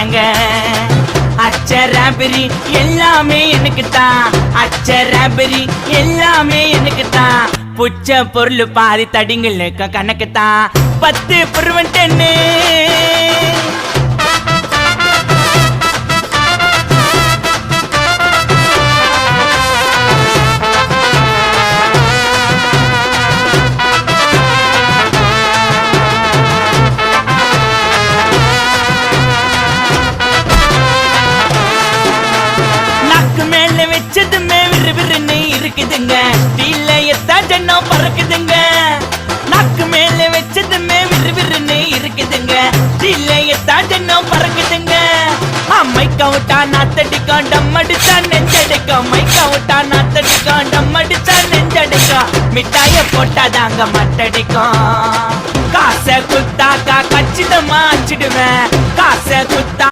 தாங்க. அச்சராபரி எல்லாமே எனக்கு தான், அச்சராபரி எல்லாமே எனக்கு தான். புச்ச பொருள் பாதி தடிங்களுக்கு கணக்கு தான், 10 பொருவன் 10. வச்சதுமே விறுவிறுன்னு இருக்குதுங்க, டீல எத்தா ஜன்னம் பறக்குதுங்க. நாக்கு மேல வச்சதுமே விறுவிறுன்னு இருக்குதுங்க, டீல எத்தா ஜன்னம் பறக்குதுங்க. மைக்க விட்டா நாத்தடிக்கும், டம் அடிச்சா நெஞ்சடிக்கும். மைக்க விட்டா நாத்தடிக்கும், டம் அடிச்சா நெஞ்சடிக்கும். மிட்டாய போட்டாதாங்க மட்டடிக்கும். காசை குத்தாக்கா கச்சிதமா அச்சிடுவேன், காசை குத்தா